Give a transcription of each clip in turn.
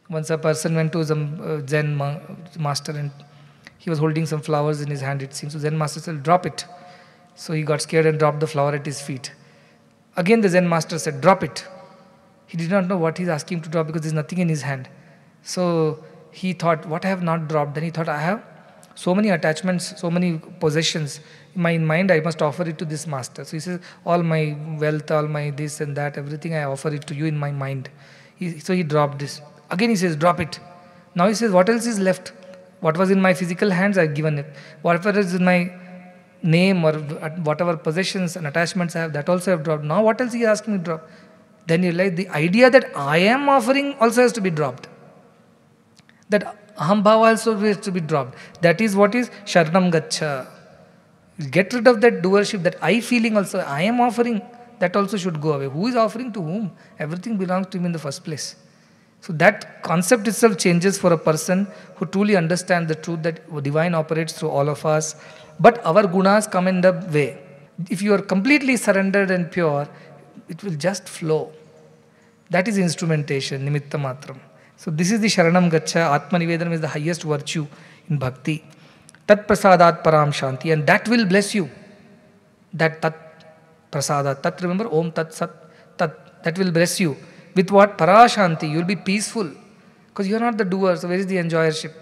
Once a person went to some master, and he was holding some flowers in his hand, it seems. So Zen master said, drop it. So he got scared and dropped the flower at his feet. Again the Zen master said, drop it. He did not know what he's asking to drop because there's nothing in his hand. So he thought, what I have not dropped? Then he thought, I have so many attachments, so many possessions. In my mind, I must offer it to this master. So he says, all my wealth, all my this and that, everything I offer it to you in my mind. So he dropped this. Again he says, drop it. Now he says, what else is left? What was in my physical hands, I've given it. Whatever is in my name or whatever possessions and attachments I have, that also I have dropped. Now what else he is asking me to drop? Then you realize the idea that I am offering also has to be dropped. That aham bhava also has to be dropped. That is what is sharanam gaccha. Get rid of that doership, that I feeling also, I am offering, that also should go away. Who is offering to whom? Everything belongs to him in the first place. So that concept itself changes for a person who truly understands the truth that divine operates through all of us. But our gunas come in the way. If you are completely surrendered and pure, it will just flow. That is instrumentation, nimitta matram. So this is the Sharanam Gaccha. Atma Nivedanam is the highest virtue in bhakti. Tat prasadat param shanti. And that will bless you. That tat prasadat. Tat, remember, om tat sat tat. That will bless you. With what? Parashanti. You will be peaceful. Because you are not the doer. So where is the enjoyership?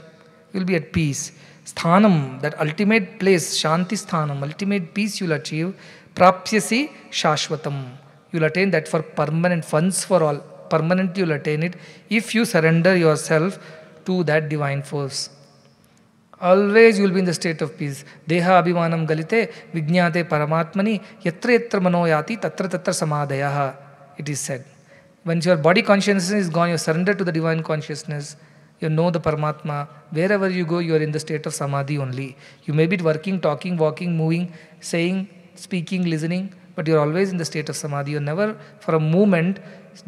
You will be at peace. Sthanam, that ultimate place, Shanti Sthanam, ultimate peace you will achieve. Prapyasi Shashvatam. You will attain that for permanent, funds for all. Permanently you will attain it if you surrender yourself to that divine force. Always you will be in the state of peace. Deha abhimanam galite vijñate paramatmani yatra yatra manoyati tatra tatra samadhayaha. It is said. Once your body consciousness is gone, you surrender to the divine consciousness. You know the Paramatma. Wherever you go, you are in the state of Samadhi only. You may be working, talking, walking, moving, saying, speaking, listening, but you are always in the state of Samadhi. You are never for a moment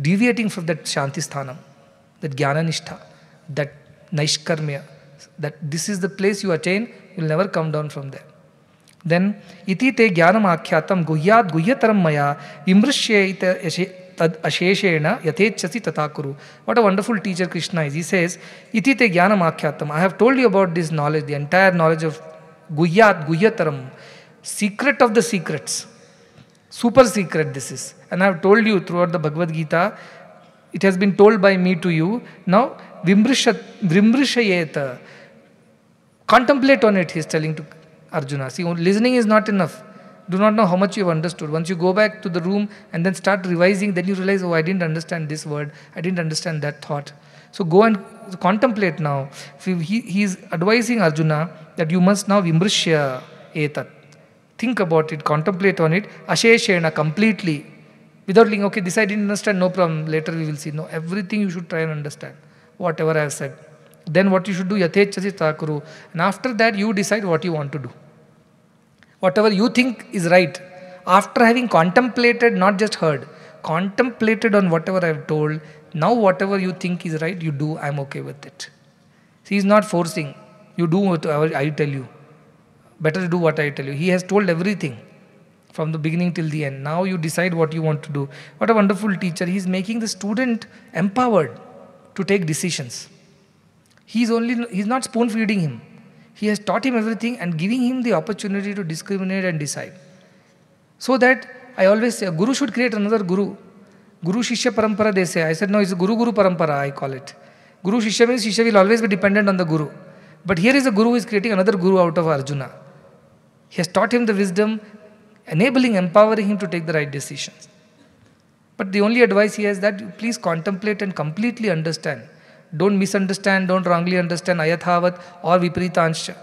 deviating from that Shanti Sthanam, that Jnana Nishtha, that Naishkarmya, that this is the place you attain, you will never come down from there. Then, iti te jnanam akyatam guhyat guhyataram maya vimrishye ita tad asheshena yatechasi tatakuru. What a wonderful teacher Krishna is. He says, iti te jnanam akyatam. I have told you about this knowledge, the entire knowledge of guhyat guhyataram, secret of the secrets. Super secret this is. And I have told you throughout the Bhagavad Gita, it has been told by me to you. Now, vimrishayeta. Contemplate on it, he is telling to Arjuna. See, listening is not enough. Do not know how much you have understood. Once you go back to the room and then start revising, then you realize, oh, I didn't understand this word. I didn't understand that thought. So go and contemplate now. He is advising Arjuna that you must now vimrishya etat. Think about it, contemplate on it, asheshena, completely. Without thinking, okay, this I didn't understand, no problem, later we will see. No, everything you should try and understand, whatever I have said. Then what you should do, yatechasi takuru. And after that, you decide what you want to do. Whatever you think is right, after having contemplated, not just heard, contemplated on whatever I have told, now whatever you think is right, you do, I am okay with it. He is not forcing. You do what I tell you. Better to do what I tell you. He has told everything from the beginning till the end. Now you decide what you want to do. What a wonderful teacher. He is making the student empowered to take decisions. He is not spoon feeding him. He has taught him everything and giving him the opportunity to discriminate and decide. So that I always say, a guru should create another guru. Guru Shishya Parampara they say. I said, no, it's a Guru Parampara, I call it. Guru Shishya means Shishya will always be dependent on the Guru. But here is a Guru who is creating another Guru out of Arjuna. He has taught him the wisdom, enabling, empowering him to take the right decisions. But the only advice he has that please contemplate and completely understand. Don't misunderstand, don't wrongly understand ayathavat or viparitansha.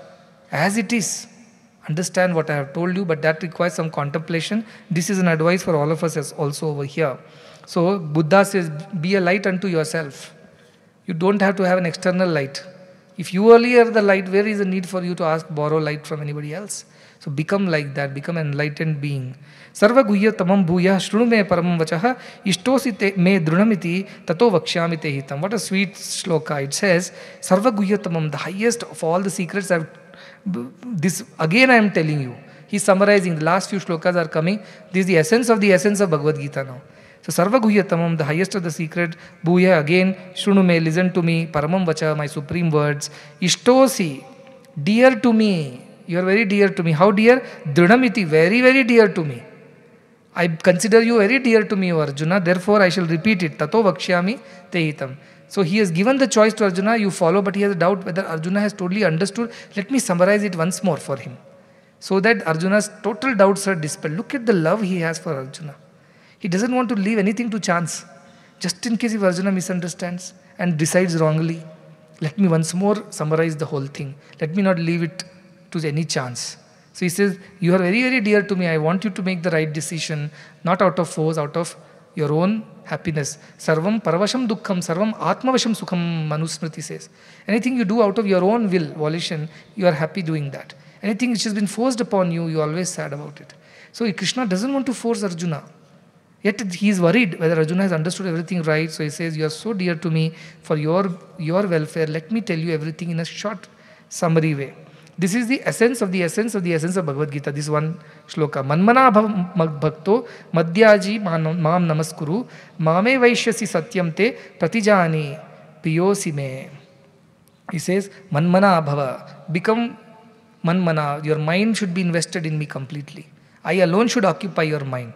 As it is, understand what I have told you, but that requires some contemplation. This is an advice for all of us as also over here. So Buddha says, be a light unto yourself. You don't have to have an external light. If you only are the light, where is the need for you to borrow light from anybody else? So become like that, become an enlightened being. Sarva guhya tamam bhuya shrunu me paramam vachaha ishtosi te me drunamiti tato vakshyami te hitam. What a sweet shloka. It says, Sarva guhya tamam, the highest of all the secrets. This again I am telling you. He is summarizing. The last few shlokas are coming. This is the essence of Bhagavad Gita now. So Sarva Guhyatamam, the highest of the secret, Bhuya, again, Shrunu me, listen to me, Paramam Vacha, my supreme words, Ishtosi, dear to me, you are very dear to me. How dear? Dridhamiti, very, very dear to me. I consider you very dear to me, O Arjuna, therefore I shall repeat it, Tato Vakshyami Tehitam. So he has given the choice to Arjuna, you follow, but he has a doubt whether Arjuna has totally understood. Let me summarize it once more for him, so that Arjuna's total doubts are dispelled. Look at the love he has for Arjuna. He doesn't want to leave anything to chance, just in case if Arjuna misunderstands and decides wrongly. Let me once more summarize the whole thing. Let me not leave it to any chance. So he says, you are very, very dear to me. I want you to make the right decision, not out of force, out of your own happiness. Sarvam paravasham dukkham, sarvam atmavasham sukham, Manusmriti says. Anything you do out of your own will, volition, you are happy doing that. Anything which has been forced upon you, you are always sad about it. So Krishna doesn't want to force Arjuna. Yet he is worried whether Arjuna has understood everything right. So he says, you are so dear to me for your welfare. Let me tell you everything in a short summary way. This is the essence of the essence of the essence of Bhagavad Gita. This one shloka. Manmana bhakto madhyaji maam namaskuru mame vaishyasi satyam te pratijani piyosi me. He says, Manmana bhava. Become manmana. Your mind should be invested in me completely. I alone should occupy your mind.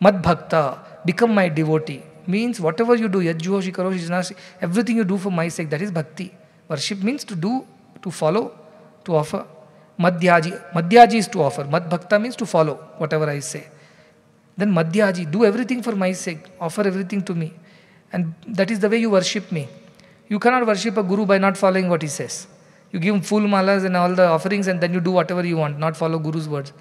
Mad bhakta. Become my devotee. Means whatever you do, yajjuho shikaro shijnasi, everything you do for my sake, that is bhakti. Worship means to do, to follow, to offer. Madhyaji is to offer. Mad bhakta means to follow whatever I say. Then madhyaji, do everything for my sake. Offer everything to me. And that is the way you worship me. You cannot worship a guru by not following what he says. You give him full malas and all the offerings and then you do whatever you want, not follow Guru's words.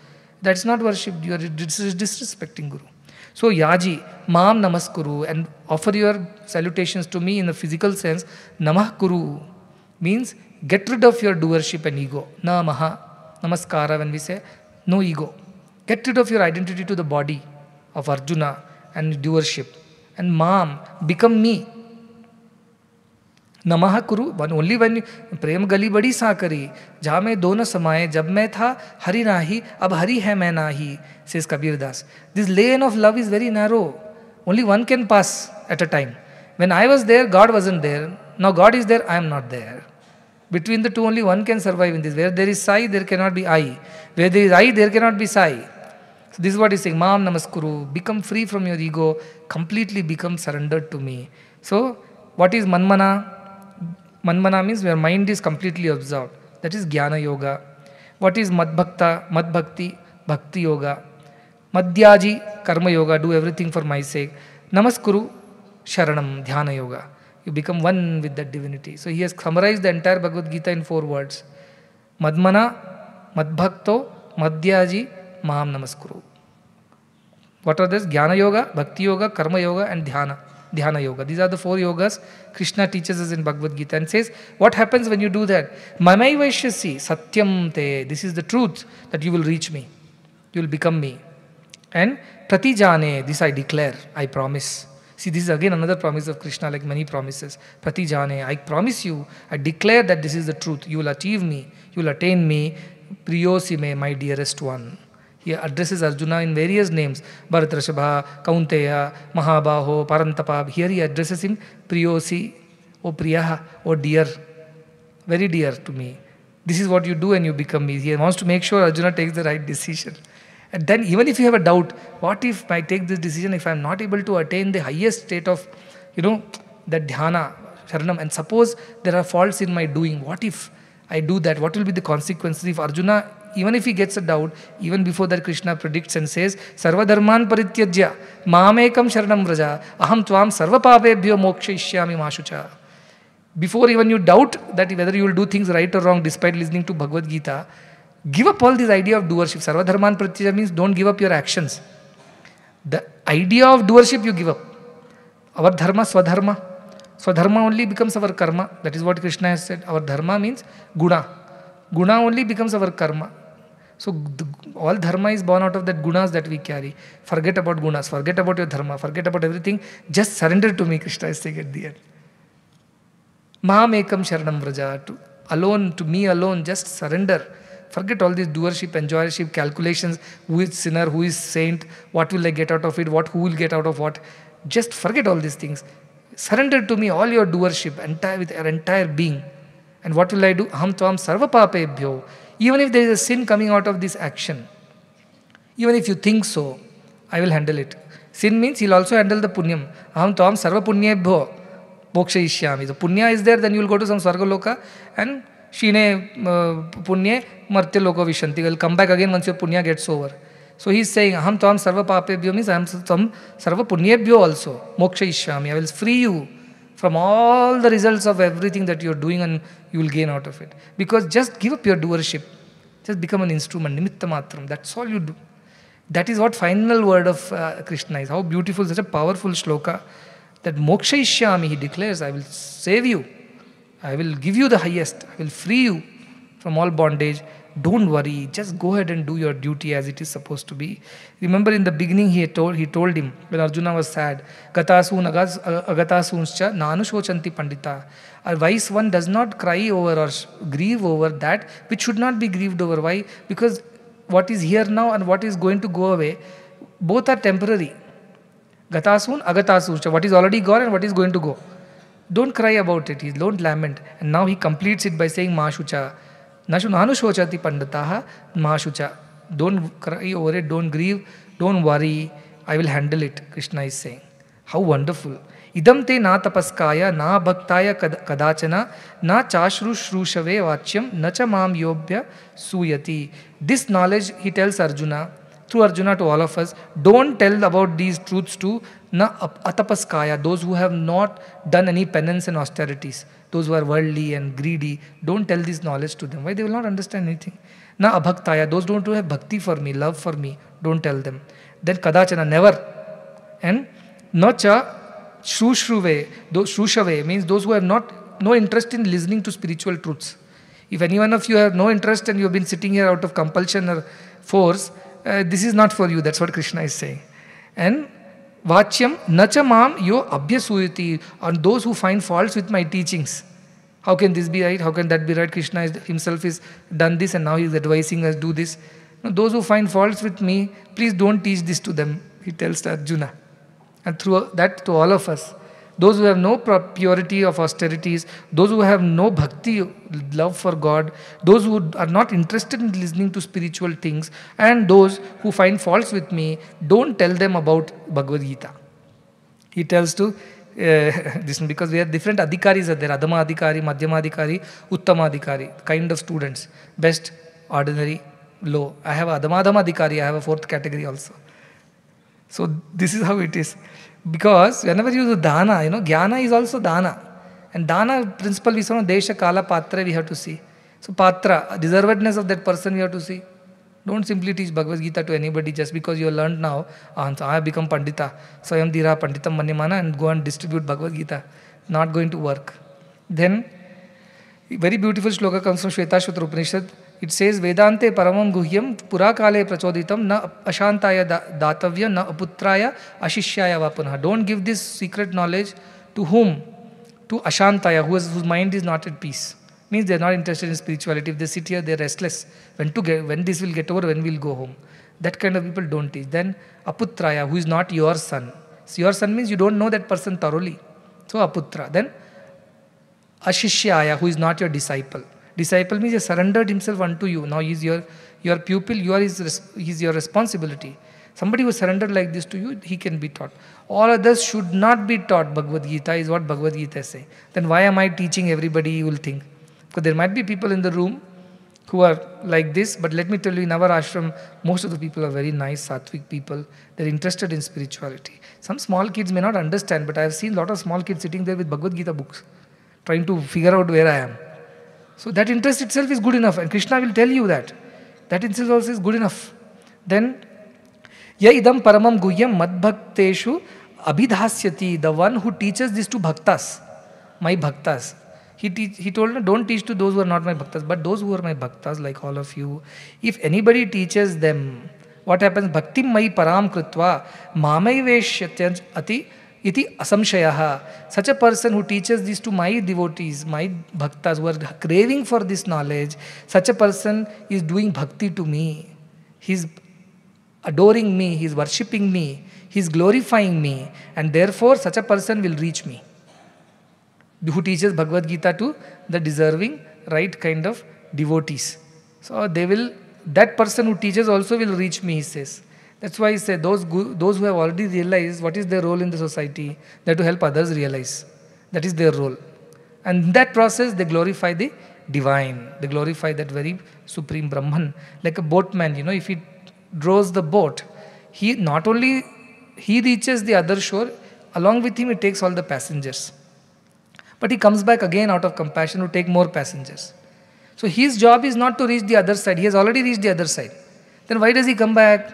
That's not worship. You are disrespecting Guru. So yaji, maam namaskuru, and offer your salutations to me in the physical sense. Namah kuru means get rid of your doership and ego. Namaha, namaskara, when we say no ego. Get rid of your identity to the body of Arjuna and doership. And maam, become me. नमः कुरु, only when प्रेम गली बड़ी साकरी, जहाँ मैं दो न समाये, जब मैं था हरि नाही, अब हरि है मैं नाही, says Kabirdas. This lane of love is very narrow. Only one can pass at a time. When I was there, God wasn't there. Now God is there, I am not there. Between the two, only one can survive in this. Where there is Sai, there cannot be I. Where there is I, there cannot be Sai. So this is what he is saying. Maam namaskuru. Become free from your ego. Completely become surrendered to me. So, what is manmana? Manmana means where mind is completely absorbed. That is Jnana Yoga. What is Madbhakta? Madbhakti, Bhakti Yoga. Madhyaji, Karma Yoga. Do everything for my sake. Namaskuru, Sharanam, Dhyana Yoga. You become one with that divinity. So he has summarized the entire Bhagavad Gita in 4 words. Madmana, Madbhakto, Madhyaji, Maham Namaskuru. What are these? Jnana Yoga, Bhakti Yoga, Karma Yoga and Dhyana Yoga. These are the 4 yogas Krishna teaches us in Bhagavad Gita and says, what happens when you do that? Mamai Vaishyasi, Satyam te. This is the truth that you will reach me. You will become me. And Pratijane, this I declare, I promise. See, this is again another promise of Krishna, like many promises. Pratijane, I promise you, I declare that this is the truth. You will achieve me, you will attain me. Priyosime, my dearest one. He addresses Arjuna in various names. Bharatrashabha, Kaunteya, Mahabaho, Parantapa. Here he addresses him Priyosi, O Priyaha, O dear, very dear to me. This is what you do and you become me. He wants to make sure Arjuna takes the right decision. And then even if you have a doubt, what if I take this decision, if I am not able to attain the highest state of, that dhyana, sharanam, and suppose there are faults in my doing, what if I do that? What will be the consequences? If Arjuna, even if he gets a doubt, even before that Krishna predicts and says, Sarva dharman parityajya, mamekam sharanam vraja, aham tvam sarva papebhyo moksha ishyami mashucha. Before even you doubt that whether you will do things right or wrong despite listening to Bhagavad Gita, give up all this idea of doership. Sarva dharman parityajya means don't give up your actions. The idea of doership you give up. Our dharma, swadharma. Swadharma only becomes our karma. That is what Krishna has said. Our dharma means guna. Guna only becomes our karma. So all dharma is born out of that gunas that we carry. Forget about gunas. Forget about your dharma. Forget about everything. Just surrender to me, Krishna is saying at the end. Mahamekam sharanam vraja. To me alone, just surrender. Forget all this doership, enjoyership, calculations. Who is sinner, who is saint, what will I get out of it, who will get out of what. Just forget all these things. Surrender to me all your doership, with your entire being. And what will I do? Aham tvam sarva papebhyo. Even if there is a sin coming out of this action, even if you think so, I will handle it. Sin means he'll also handle the punyam. Aham tvam sarva punyebhyo moksha ishyami. The punya is there, then you will go to some sarga loka and shine punye martya loka vishanti. You will come back again once your punya gets over. So he is saying, aham tvam sarva papebhyo means aham tvam sarva punyebhyo also. Moksha ishyami. I will free you from all the results of everything that you are doing, and you will gain out of it. Because just give up your doership. Just become an instrument, nimitta matram. That's all you do. That is what final word of Krishna is. How beautiful, such a powerful shloka. That moksha ishyami, he declares, I will save you. I will give you the highest. I will free you from all bondage. Don't worry. Just go ahead and do your duty as it is supposed to be. Remember in the beginning he told him, when Arjuna was sad, Gatasun agatasuncha nanushochanti pandita. A wise one does not cry over or grieve over that which should not be grieved over. Why? Because what is here now and what is going to go away, both are temporary. Gatasun agatasuncha. What is already gone and what is going to go. Don't cry about it. Don't lament. And now he completes it by saying Mashucha. Nanushochati pandataha Mashucha. Don't cry over it, don't grieve, don't worry. I will handle it, Krishna is saying. How wonderful. Idam te na tapaskaya, na bhaktaya kadachana, na chashru shrushave vachyam, na cha mam yobhya suyati. This knowledge, he tells Arjuna, through Arjuna to all of us, don't tell about these truths to na atapaskaya, those who have not done any penance and austerities, those who are worldly and greedy. Don't tell this knowledge to them. Why? They will not understand anything. Na abhaktaya, those who have bhakti for me, love for me, don't tell them. Then kadachana, never. And na cha shrushruve, shrushave means those who have no interest in listening to spiritual truths. If any one of you have no interest and you have been sitting here out of compulsion or force, this is not for you. That's what Krishna is saying. And vachyam nacha mam yo abhyasuyati, on those who find faults with my teachings. How can this be right? How can that be right? Krishna himself has done this and now he is advising us do this. Now, those who find faults with me, please don't teach this to them, he tells to Arjuna. And through that to all of us. Those who have no purity of austerities, those who have no bhakti, love for God, those who are not interested in listening to spiritual things, and those who find faults with me, don't tell them about Bhagavad Gita. He tells to this because we have different adhikaris are there, Adhama Adhikari, Madhyama Adhikari, Uttama Adhikari, kind of students, best, ordinary, low. I have Adhama Adhikari, I have a fourth category also. So this is how it is. Because whenever you do dana, jnana is also dana. And dana principle we saw, desha, kala, patra we have to see. So patra, deservedness of that person we have to see. Don't simply teach Bhagavad Gita to anybody just because you have learned now, I have become Pandita, Swayam Dhira Panditam Manyamana, and go and distribute Bhagavad Gita. Not going to work. Then, very beautiful shloka comes from Shvetashvatra Upanishad. It says, Vedante paramam guhyam purakale prachoditam na ashantaya datavya na aputraya ashishyaya vapunha. Don't give this secret knowledge to whom? To ashantaya, whose mind is not at peace. Means they are not interested in spirituality. If they sit here, they are restless. When this will get over, when we will go home. That kind of people don't teach. Then aputraya, who is not your son. So your son means you don't know that person thoroughly. So aputra. Then ashishyaya, who is not your disciple. Disciple means he surrendered himself unto you. Now he is your pupil, he is your responsibility. Somebody who surrendered like this to you, he can be taught. All others should not be taught Bhagavad Gita, is what Bhagavad Gita says. Then why am I teaching everybody, you will think. Because there might be people in the room who are like this, but let me tell you, in our ashram, most of the people are very nice, sattvic people. They're interested in spirituality. Some small kids may not understand, but I have seen a lot of small kids sitting there with Bhagavad Gita books, trying to figure out where I am. So that interest itself is good enough, and Krishna will tell you that. That interest also is good enough. Then, ya idam paramam guhyam madbhakteshu abhidhasyati, the one who teaches this to bhaktas, my bhaktas. He told me, don't teach to those who are not my bhaktas, but those who are my bhaktas, like all of you. If anybody teaches them, what happens? Bhaktim mai param krutva mamai veshyatyanj ati iti asamshayaha. Such a person who teaches this to my devotees, my bhaktas who are craving for this knowledge, such a person is doing bhakti to me. He is adoring me, he is worshipping me, he He is glorifying me, and therefore such a person will reach me. Who teaches Bhagavad Gita to the deserving, right kind of devotees. So that person who teaches also will reach me, he says. That's why he said, those who have already realized what is their role in the society, they have to help others realize. That is their role. And in that process, they glorify the divine. They glorify that very supreme Brahman. Like a boatman, if he rows the boat, he not only he reaches the other shore, along with him he takes all the passengers. But he comes back again out of compassion to take more passengers. So his job is not to reach the other side. He has already reached the other side. Then why does he come back?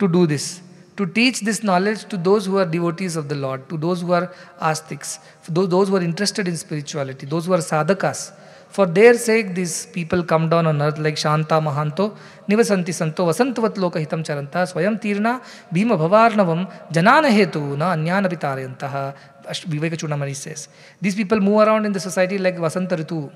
To do this, to teach this knowledge to those who are devotees of the Lord, to those who are astics, those who are interested in spirituality, those who are sadhakas. For their sake, these people come down on earth like Shanta Mahanto, Nivasanti Santo, Vasantavat Loka Hitam Charanta, Swayam Tirna, Bhima Bhavarnavam, Janana Hetu, Na Anyana Pitarayantaha, Viveka Chudamani says. These people move around in the society like Vasanta Ritu.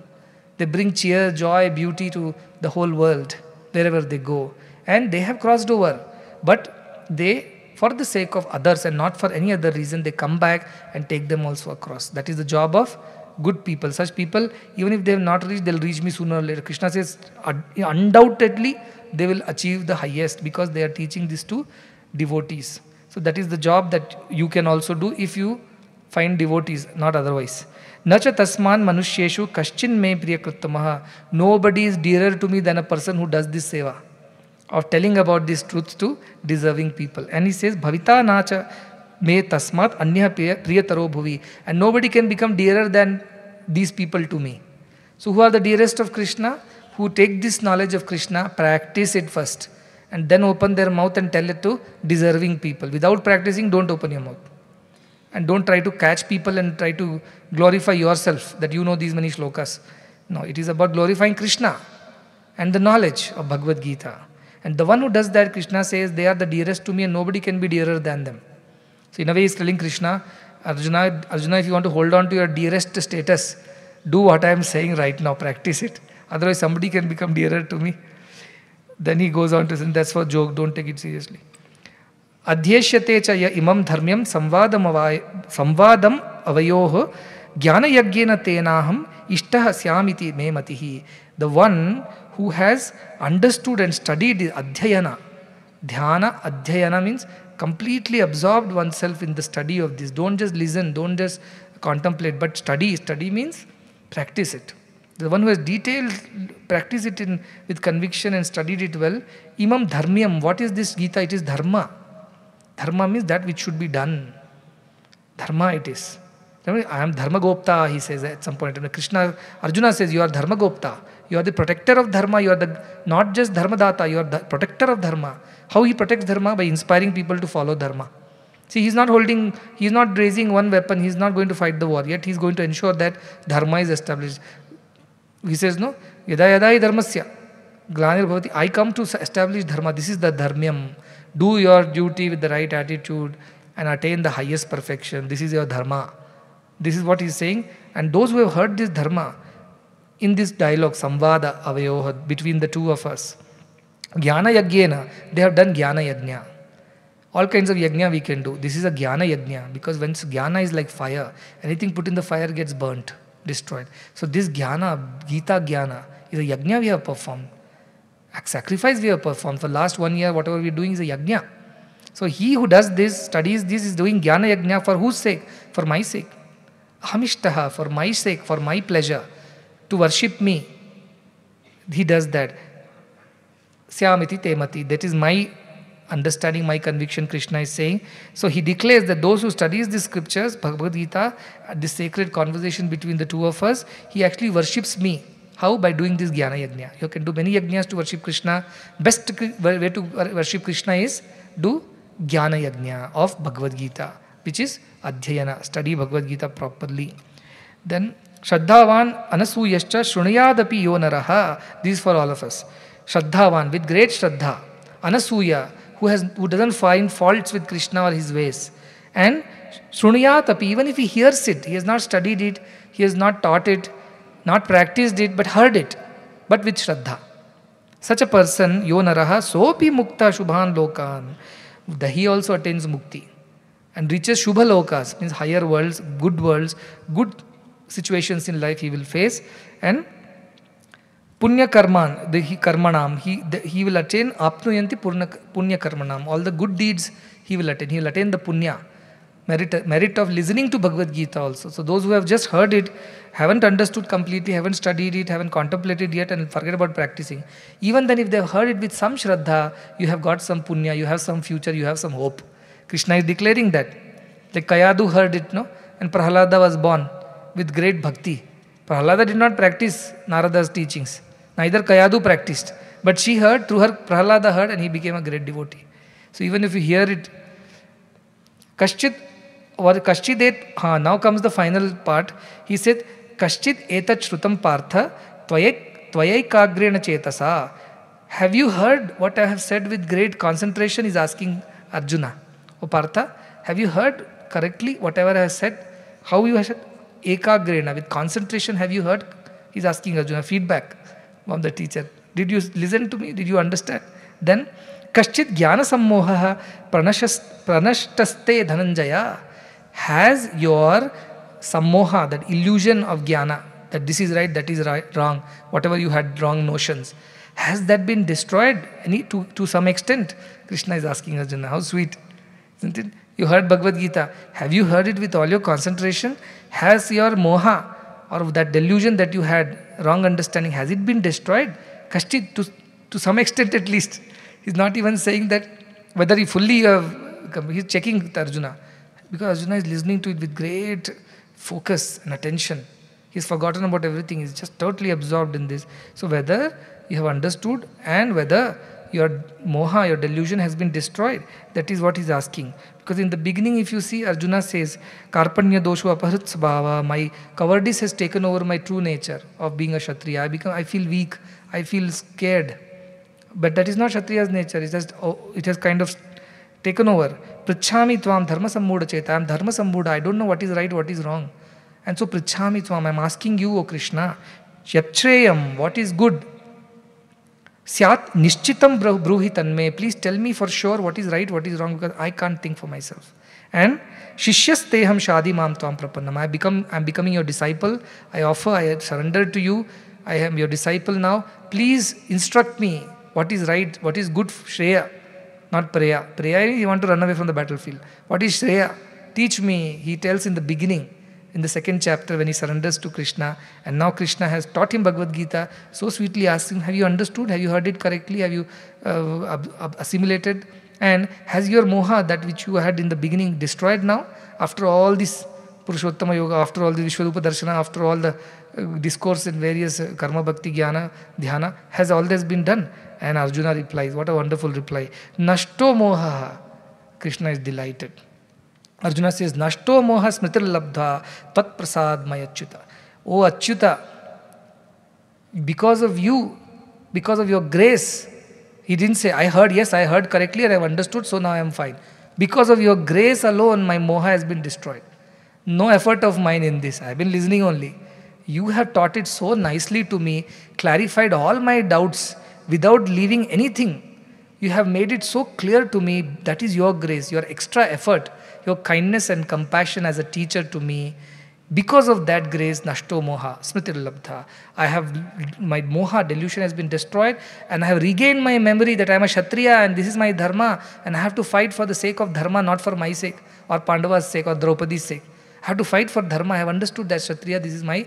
They bring cheer, joy, beauty to the whole world, wherever they go. And they have crossed over. But they, for the sake of others and not for any other reason, they come back and take them also across. That is the job of good people. Such people, even if they have not reached, they'll reach me sooner or later. Krishna says, undoubtedly, they will achieve the highest because they are teaching this to devotees. So that is the job that you can also do if you find devotees, not otherwise. Nacha tasman manusheshu kaschin me priyakrittamaha. Nobody is dearer to me than a person who does this seva, of telling about this truth to deserving people. And he says, Bhavita nacha me tasmat anya priyataro bhuvi. And nobody can become dearer than these people to me. So who are the dearest of Krishna? Who take this knowledge of Krishna, practice it first, and then open their mouth and tell it to deserving people. Without practicing, don't open your mouth. And don't try to catch people and try to glorify yourself that you know these many shlokas. No, it is about glorifying Krishna and the knowledge of Bhagavad Gita. And the one who does that, Krishna says, they are the dearest to me and nobody can be dearer than them. So in a way he's telling Krishna, Arjuna, if you want to hold on to your dearest status, do what I am saying right now, practice it. Otherwise somebody can become dearer to me. Then he goes on to say, that's for joke, don't take it seriously. Adhyeshyate cha ya imam dharmyam samvadam avayoh jnana yagyena tenaham ishtah syamiti me matihi. The one who has understood and studied adhyayana. Dhyana, adhyayana means completely absorbed oneself in the study of this. Don't just listen, don't just contemplate, but study. Study means practice it. The one who has detailed, practice it with conviction and studied it well. Imam dharmyam, what is this Gita? It is dharma. Dharma means that which should be done. Dharma it is. I am Dharma Gopta, he says at some point. Arjuna says, you are Dharma Gopta. You are the protector of Dharma. You are not just Dharma Data, you are the protector of Dharma. How he protects Dharma? By inspiring people to follow Dharma. See, he is not raising one weapon, he is not going to fight the war, yet he is going to ensure that Dharma is established. He says, no, Yada Yadai Dharmasya. Glanir Bhavati, I come to establish Dharma. This is the Dharmyam. Do your duty with the right attitude and attain the highest perfection. This is your Dharma. This is what he is saying. And those who have heard this Dharma, in this dialogue, Samvada Avayoha, between the two of us, Jnana Yagyena, they have done Jnana Yajna. All kinds of Yajna we can do. This is a Jnana Yajna, because when Jnana is like fire, anything put in the fire gets burnt, destroyed. So this Jnana, Gita Jnana, is a Yajna we have performed. A sacrifice we have performed. For last 1 year, whatever we are doing is a Yajna. So he who does this, studies this, is doing Jnana Yajna for whose sake? For my sake. Ahamishtaha, for my sake, for my pleasure, to worship me. He does that. Syamiti temati. That is my understanding, my conviction, Krishna is saying. So he declares that those who studies the scriptures, Bhagavad Gita, this sacred conversation between the two of us, he actually worships me. How? By doing this Jnana Yajna. You can do many Yajnas to worship Krishna. Best way to worship Krishna is do Jnana Yajna of Bhagavad Gita, which is Adhyayana, study Bhagavad Gita properly. Then Shraddhavan Anasuyascha Shrunayadapi Yo Naraha. This is for all of us. Shraddhavan, with great Shraddha. Anasuya, who doesn't find faults with Krishna or his ways. And Shrunayatapi, even if he hears it, he has not studied it, he has not taught it, not practiced it, but heard it, but with Shraddha. Such a person, Yo Naraha, Sopi Mukta Shubhan Lokan. he also attains mukti and reaches Shubha Lokas, means higher worlds, good situations in life he will face, and Punya Karman, Karmanam, he will attain Apnuyanti Punya Karmanam, all the good deeds he will attain the Punya, merit of listening to Bhagavad Gita also. So those who have just heard it, haven't understood completely, haven't studied it, haven't contemplated yet, and forget about practicing. Even then, if they have heard it with some Shraddha, you have got some Punya, you have some future, you have some hope. Krishna is declaring that. Like Kayadu heard it, no? And Prahalada was born with great bhakti. Prahalada did not practice Narada's teachings. Neither Kayadu practiced. But she heard, through her, Prahalada heard, and he became a great devotee. So even if you hear it, now comes the final part. He said, Kaschid etat shrutam partha tvayai chetasa. Have you heard what I have said with great concentration? Is asking Arjuna. O Partha, have you heard correctly whatever I have said? How you have said? Ekagrena, with concentration, have you heard? He's asking Arjuna, feedback from the teacher. Did you listen to me? Did you understand? Then, Kaschit jnana sammoha pranashtaste dhananjaya. Has your sammoha, that illusion of jnana, that this is right, that is right, wrong, whatever you had wrong notions, has that been destroyed to some extent? Krishna is asking Arjuna. How sweet, isn't it? You heard Bhagavad Gita. Have you heard it with all your concentration? Has your moha, or that delusion that you had, wrong understanding, has it been destroyed? Kashti, to some extent at least. He's not even saying that whether he fully, he's checking with Arjuna. Because Arjuna is listening to it with great focus and attention. He's forgotten about everything. He's just totally absorbed in this. So whether you have understood and whether your moha, your delusion has been destroyed, that is what he's asking. Because in the beginning, if you see, Arjuna says, Karpanya doshu aparhats bhava, my cowardice has taken over my true nature of being a Kshatriya. I feel weak, I feel scared. But that is not Kshatriya's nature. It has kind of taken over. Prichhami tvam dharma sammuda cheta. I am dharma sammuda. I don't know what is right, what is wrong. And so prichhami tvam, I am asking you, O Krishna, yachreyam, what is good? Syat nishchitam bruhi tanme. Please tell me for sure what is right, what is wrong, because I can't think for myself. And shishyasteham shadi mam tvam prapannam. I am becoming your disciple. I surrender to you. I am your disciple now. Please instruct me what is right, what is good Shreya, not Preya. Preya, you want to run away from the battlefield. What is Shreya? Teach me, he tells in the beginning, in the second chapter when he surrenders to Krishna. And now Krishna has taught him Bhagavad Gita, so sweetly asking, have you understood? Have you heard it correctly? Have you assimilated? And has your moha, that which you had in the beginning, destroyed now? After all this Purushottama Yoga, after all the Vishwarupa Darshana, after all the discourse in various karma, bhakti, jnana, dhyana, has all this been done? And Arjuna replies, what a wonderful reply. Nashto moha. Krishna is delighted. Arjuna says, Nashto moha smritir labdha tat prasad my achyuta. Oh Achyuta, because of you, because of your grace, he didn't say, I heard correctly and I have understood, so now I am fine. Because of your grace alone, my moha has been destroyed. No effort of mine in this. I have been listening only. You have taught it so nicely to me, clarified all my doubts without leaving anything. You have made it so clear to me. That is your grace, your extra effort, your kindness and compassion as a teacher to me. Because of that grace, nashto moha, smritir labdha. My moha, delusion has been destroyed, and I have regained my memory that I am a Kshatriya and this is my dharma, and I have to fight for the sake of dharma, not for my sake, or Pandava's sake, or Draupadi's sake. I have to fight for dharma. I have understood that Kshatriya, this is my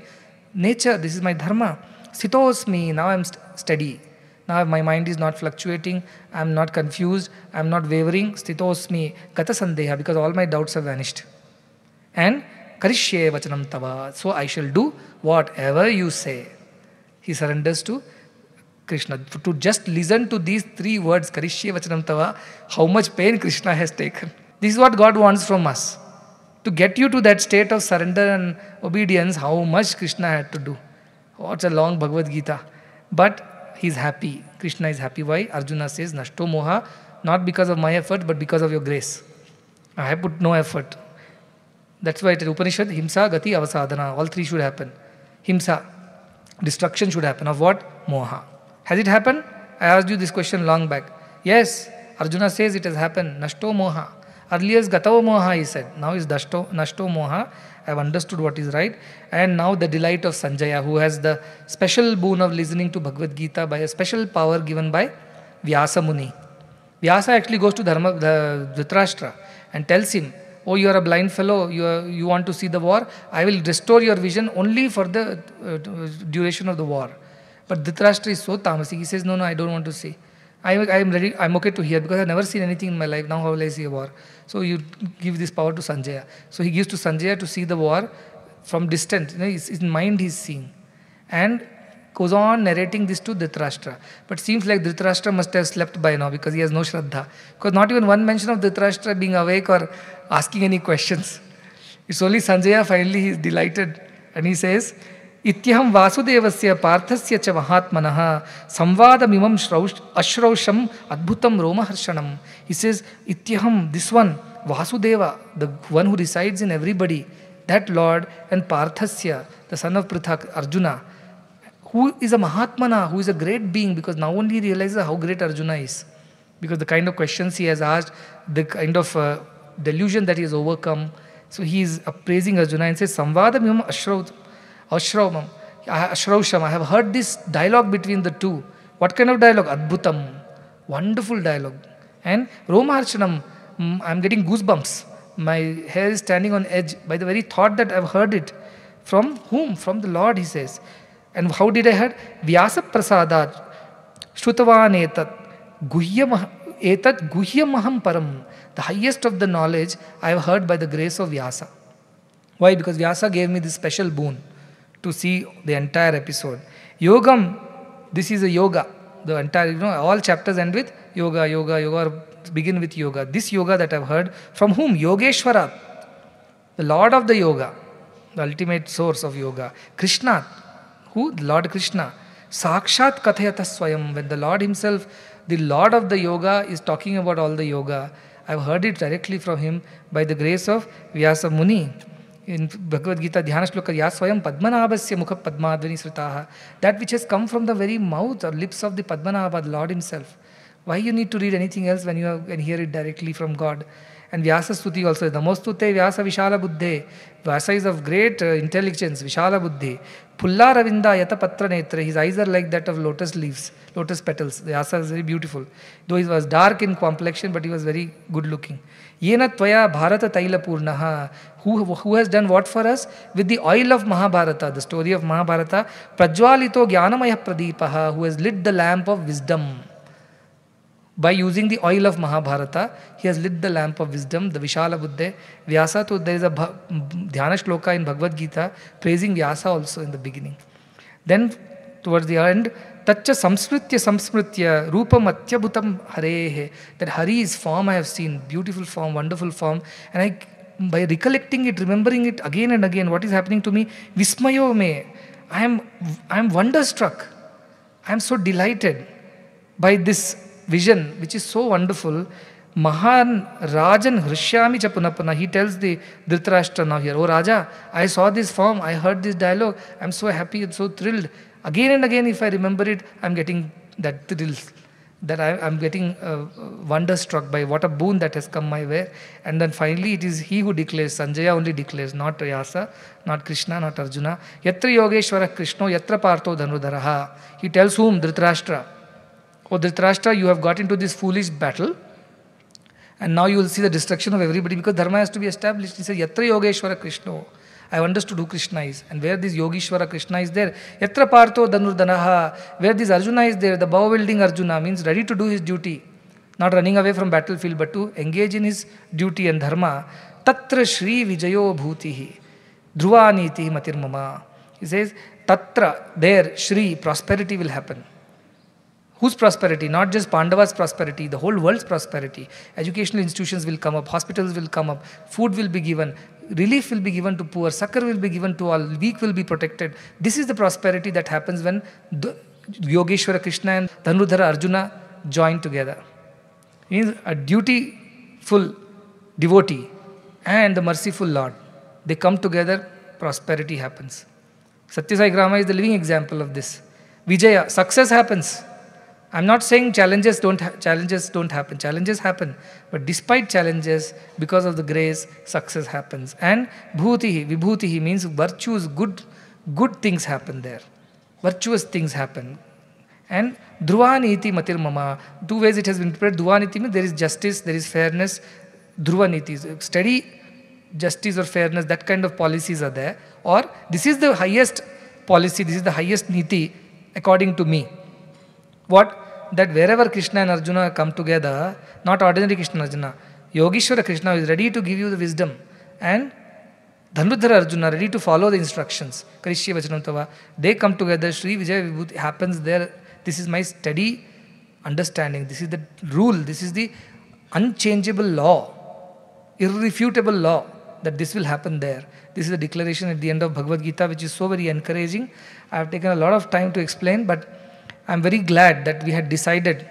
nature, this is my dharma. Sitosmi, now I am steady. Now my mind is not fluctuating, I am not confused, I am not wavering. Sthitosmi gata sandeha, because all my doubts have vanished. And karishye vachanam tava, so I shall do whatever you say. He surrenders to Krishna. To just listen to these three words, karishye vachanam tava, how much pain Krishna has taken. This is what God wants from us. To get you to that state of surrender and obedience, how much Krishna had to do. What a long Bhagavad Gita. But he is happy. Krishna is happy. Why? Arjuna says, Nashto moha, not because of my effort, but because of your grace. I have put no effort. That's why it is Upanishad, himsa, gati, avasadhana. All three should happen. Himsa, destruction should happen. Of what? Moha. Has it happened? I asked you this question long back. Yes, Arjuna says it has happened. Nashto moha. Earlier is Gatavo moha, he said. Now is Nashto moha. I have understood what is right. And now the delight of Sanjaya, who has the special boon of listening to Bhagavad Gita by a special power given by Vyasa Muni. Vyasa actually goes to Dhritarashtra and tells him, oh, you are a blind fellow, you want to see the war, I will restore your vision only for the duration of the war. But Dhritarashtra is so tamasic, he says, no, I don't want to see. I am ready, I am okay to hear because I have never seen anything in my life, now how will I see a war? So you give this power to Sanjaya. So he gives to Sanjaya to see the war from distant, in mind he is seeing. And goes on narrating this to Dhritarashtra. But seems like Dhritarashtra must have slept by now because he has no Shraddha. Because not even one mention of Dhritarashtra being awake or asking any questions. It's only Sanjaya finally he is delighted and he says, Ityaham Vasudevasya Parthasya cha Mahatmanaha Samvadamimam Ashrausham Adbhutam Romaharshanam. He says, Ityaham, this one, Vasudeva, the one who resides in everybody, that Lord, and Parthasya, the son of Prithak, Arjuna, who is a Mahatmana, who is a great being, because now only he realizes how great Arjuna is. Because the kind of questions he has asked, the kind of delusion that he has overcome. So he is praising Arjuna and says, Samvadamimam Ashrausham. I have heard this dialogue between the two. What kind of dialogue? Adbhutam. Wonderful dialogue. And Romaharshanam, I am getting goosebumps. My hair is standing on edge by the very thought that I have heard it. From whom? From the Lord, he says. And how did I heard? Vyasa prasadat shrutavan etat guhyamaham param. The highest of the knowledge I have heard by the grace of Vyasa. Why? Because Vyasa gave me this special boon to see the entire episode. Yogam, this is a yoga. The entire, all chapters end with yoga, or begin with yoga. This yoga that I have heard, from whom? Yogeshwara, the Lord of the yoga, the ultimate source of yoga. Krishna, who? Lord Krishna. Sakshat kathayata swayam. When the Lord himself, the Lord of the yoga, is talking about all the yoga, I have heard it directly from him by the grace of Vyasa Muni. In Bhagavad Gita, Dhyana Shloka, Ya Swayam Padmanabhasya Mukha Padmadvani Sritaha. That which has come from the very mouth or lips of the Padmanabha, the Lord himself. Why you need to read anything else when you can hear it directly from God? And Vyasa Stuti also, Namostute Vyasa Vishala Buddhe. Vyasa is of great intelligence, Vishala Buddhi. Pulla Ravinda Yata Patra Netra. His eyes are like that of lotus leaves, lotus petals. Vyasa is very beautiful. Though he was dark in complexion, but he was very good looking. Yena Tvaya Bharata Taila Purnaha. Who has done what for us? With the oil of Mahabharata, the story of Mahabharata. Prajwalito Jnanamaya Pradipaha. Who has lit the lamp of wisdom. By using the oil of Mahabharata, he has lit the lamp of wisdom, the Vishala Buddha. Vyasa, so there is a Dhyana Shloka in Bhagavad Gita praising Vyasa also in the beginning. Then towards the end, Tacha Samsmritya Rupam Atyabhutam Harehe. That Hari's form I have seen, beautiful form, wonderful form. And by recollecting it, remembering it again and again, what is happening to me? Vismayo me. I am wonderstruck. I am so delighted by this vision, which is so wonderful. Mahan Rajan Hrishyami cha punapana. He tells the Dhritarashtra now here, oh Raja, I saw this form, I heard this dialogue, I am so happy and so thrilled. Again and again, if I remember it, I am getting that thrill, that I am getting wonderstruck by what a boon that has come my way. And then finally, it is he who declares, Sanjaya only declares, not Vyasa, not Krishna, not Arjuna. Yatra Yogeshwara Krishno, Yatra Partho Dhanudharaha. He tells whom? Dhritarashtra. Oh Dhritarashtra, you have got into this foolish battle and now you will see the destruction of everybody because dharma has to be established. He says, Yatra Yogeshwara Krishna. I have understood who Krishna is. And where this Yogeshwara Krishna is there, Yatra Partho Dhanurdhanaha, where this Arjuna is there, the bow-wielding Arjuna means ready to do his duty. Not running away from battlefield, but to engage in his duty and dharma. Tatra Shri Vijayo Bhutihi, Dhruvaniti Matirmama. He says, Tatra, there, Shri, prosperity will happen. Whose prosperity? Not just Pandava's prosperity, the whole world's prosperity. Educational institutions will come up, hospitals will come up, food will be given, relief will be given to poor, succor will be given to all, weak will be protected. This is the prosperity that happens when Yogeshwara Krishna and Dhanurdhara Arjuna join together. It means a dutiful devotee and the merciful Lord. They come together, prosperity happens. Satyasai Grama is the living example of this. Vijaya, success happens. I'm not saying challenges don't happen. Challenges happen, but despite challenges, because of the grace, success happens. And bhutihi, vibhutihi means virtues, good things happen there. Virtuous things happen. And dhruvaniti matir mama. Two ways it has been prepared. Dhruvaniti means there is justice, there is fairness. Dhruvaniti is steady justice or fairness. That kind of policies are there. Or this is the highest policy. This is the highest niti according to me. What? That wherever Krishna and Arjuna come together, not ordinary Krishna and Arjuna, Yogeshwara Krishna is ready to give you the wisdom, and Dhanurdhara Arjuna ready to follow the instructions. Karishya Vachanam Tava. They come together, Sri Vijaya Vibhuti happens there. This is my steady understanding. This is the rule. This is the unchangeable law, irrefutable law, that this will happen there. This is the declaration at the end of Bhagavad Gita, which is so very encouraging. I have taken a lot of time to explain, but I am very glad that we had decided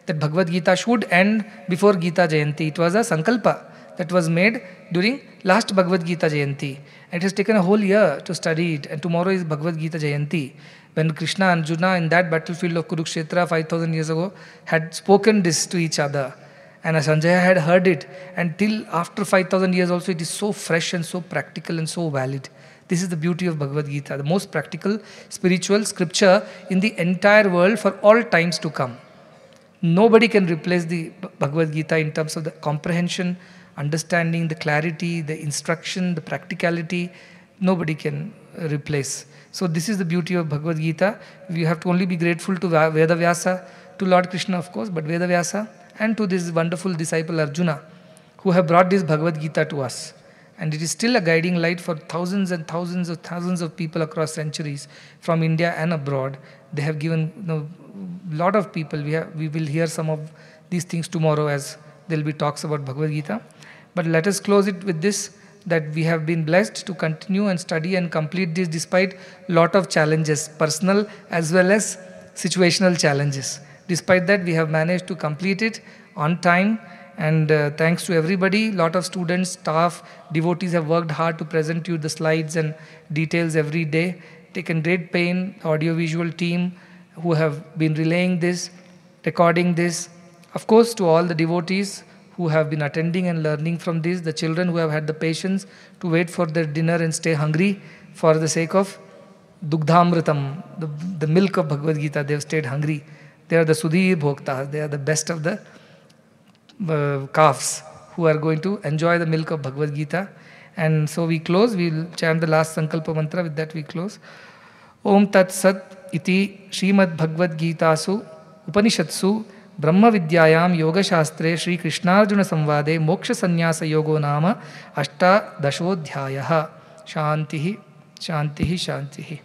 that Bhagavad Gita should end before Gita Jayanti. It was a sankalpa that was made during last Bhagavad Gita Jayanti. It has taken a whole year to study it, and tomorrow is Bhagavad Gita Jayanti. When Krishna and Arjuna in that battlefield of Kurukshetra 5000 years ago had spoken this to each other, and Sanjaya had heard it, and till after 5000 years also it is so fresh and so practical and so valid. This is the beauty of Bhagavad Gita, the most practical spiritual scripture in the entire world for all times to come. Nobody can replace the Bhagavad Gita in terms of the comprehension, understanding, the clarity, the instruction, the practicality. Nobody can replace. So this is the beauty of Bhagavad Gita. We have to only be grateful to Veda Vyasa, to Lord Krishna of course, but Veda Vyasa, and to this wonderful disciple Arjuna, who have brought this Bhagavad Gita to us. And it is still a guiding light for thousands and thousands of people across centuries from India and abroad. They have given a lot of people. We will hear some of these things tomorrow as there will be talks about Bhagavad Gita. But let us close it with this, that we have been blessed to continue and study and complete this despite lot of challenges, personal as well as situational challenges. Despite that, we have managed to complete it on time. And thanks to everybody, lot of students, staff, devotees have worked hard to present you the slides and details every day. Taken great pain, audio-visual team who have been relaying this, recording this. Of course, to all the devotees who have been attending and learning from this, the children who have had the patience to wait for their dinner and stay hungry for the sake of Dugdhamritam, the milk of Bhagavad Gita. They have stayed hungry. They are the Sudhir Bhoktas. They are the best of the calves who are going to enjoy the milk of Bhagavad Gita. And so we close. We will chant the last Sankalpa mantra. With that we close. Om Tat Sat Iti Srimad Bhagavad Gitasu Upanishatsu Brahma Vidyayam Yoga Shastre Shri Krishnarjuna Samvade Moksha Sannyasa Yogo Nama Ashta Dashodhyayaha. Shantihi, Shantihi, Shantihi.